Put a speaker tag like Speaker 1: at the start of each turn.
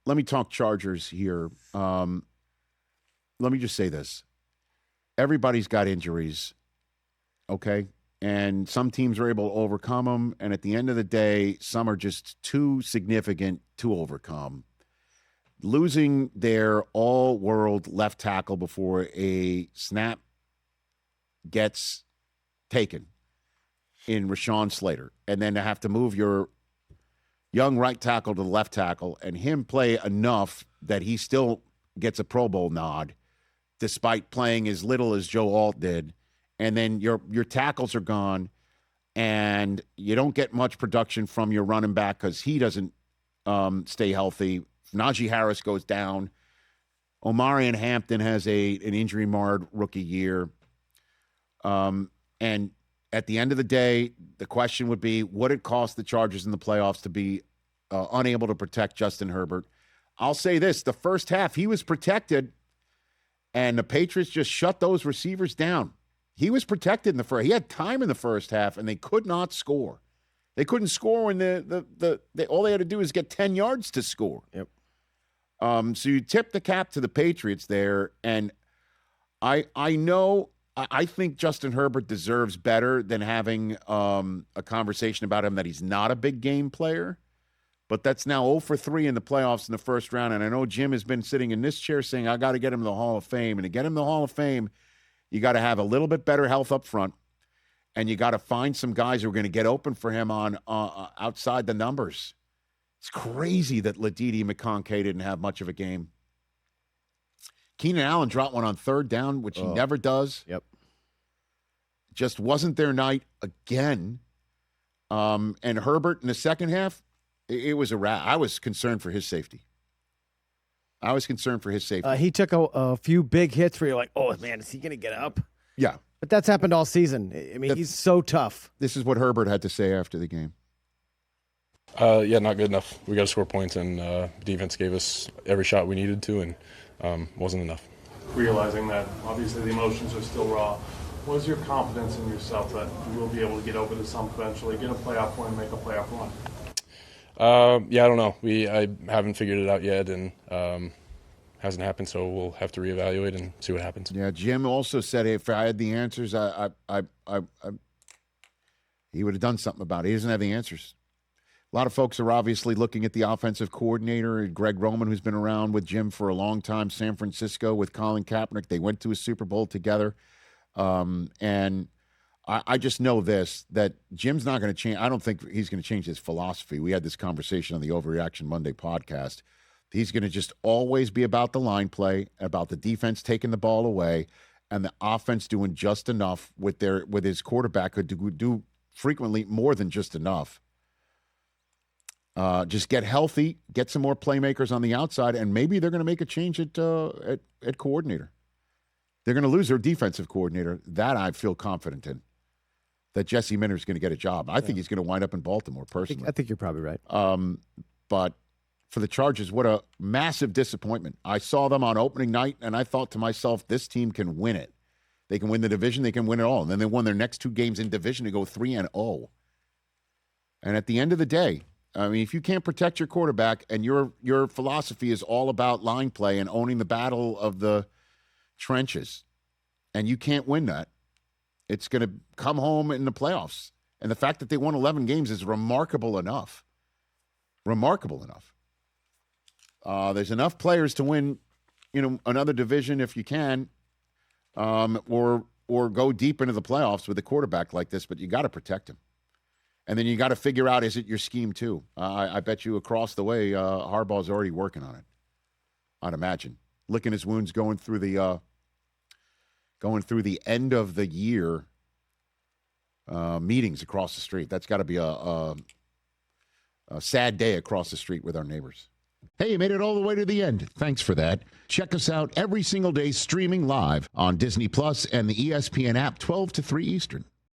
Speaker 1: let me talk Chargers here. Let me just say this. Everybody's got injuries, okay? And some teams are able to overcome them, and at the end of the day, some are just too significant to overcome. Losing their all-world left tackle before a snap gets taken in Rashawn Slater, and then to have to move your young right tackle to the left tackle and him play enough that he still gets a Pro Bowl nod despite playing as little as Joe Alt did, and then your tackles are gone, and you don't get much production from your running back because he doesn't stay healthy. Najee Harris goes down. Omarion Hampton has an injury-marred rookie year. And at the end of the day, the question would be, would it cost the Chargers in the playoffs to be unable to protect Justin Herbert? I'll say this. The first half, he was protected, and the Patriots just shut those receivers down. He was protected in the first. He had time in the first half, and they could not score. They couldn't score when all they had to do is get 10 yards to score.
Speaker 2: Yep.
Speaker 1: So you tip the cap to the Patriots there, and I think Justin Herbert deserves better than having a conversation about him that he's not a big game player. But that's now 0 for 3 in the playoffs in the first round, and I know Jim has been sitting in this chair saying, I got to get him to the Hall of Fame. And to get him to the Hall of Fame, you got to have a little bit better health up front, and you got to find some guys who are going to get open for him on outside the numbers. It's crazy that Ladidi McConkey didn't have much of a game. Keenan Allen dropped one on third down, which he never does.
Speaker 2: Yep.
Speaker 1: Just wasn't their night again. And Herbert in the second half, it was a wrap. I was concerned for his safety.
Speaker 2: He took a few big hits where you're like, oh, man, is he going to get up?
Speaker 1: Yeah.
Speaker 2: But that's happened all season. I mean, he's so tough.
Speaker 1: This is what Herbert had to say after the game.
Speaker 3: Yeah, not good enough. We got to score points, and defense gave us every shot we needed to, and wasn't enough.
Speaker 4: Realizing that obviously the emotions are still raw, what is your confidence in yourself that you will be able to get over this hump eventually, get a playoff win, make a playoff run?
Speaker 3: Yeah, I don't know. I haven't figured it out yet, and hasn't happened, so we'll have to reevaluate and see what happens.
Speaker 1: Yeah, Jim also said if I had the answers, he would have done something about it. He doesn't have the answers. A lot of folks are obviously looking at the offensive coordinator, Greg Roman, who's been around with Jim for a long time, San Francisco with Colin Kaepernick. They went to a Super Bowl together. And I just know this, that Jim's not going to change. I don't think he's going to change his philosophy. We had this conversation on the Overreaction Monday podcast. He's going to just always be about the line play, about the defense taking the ball away, and the offense doing just enough with his quarterback who do frequently more than just enough. Just get healthy, get some more playmakers on the outside, and maybe they're going to make a change at coordinator. They're going to lose their defensive coordinator. That I feel confident in, that Jesse Minter's going to get a job. I think he's going to wind up in Baltimore, personally.
Speaker 2: I think you're probably right.
Speaker 1: But for the Chargers, what a massive disappointment. I saw them on opening night, and I thought to myself, this team can win it. They can win the division. They can win it all. And then they won their next 2 games in division to go 3-0. And at the end of the day, I mean, if you can't protect your quarterback and your philosophy is all about line play and owning the battle of the trenches, and you can't win that, it's going to come home in the playoffs. And the fact that they won 11 games is remarkable enough. Remarkable enough. There's enough players to win, another division if you can, or go deep into the playoffs with a quarterback like this, but you got to protect him. And then you got to figure out, is it your scheme too? I bet you across the way, Harbaugh's already working on it. I'd imagine. Licking his wounds going through the end of the year meetings across the street. That's got to be a sad day across the street with our neighbors. Hey, you made it all the way to the end. Thanks for that. Check us out every single day streaming live on Disney Plus and the ESPN app 12 to 3 Eastern.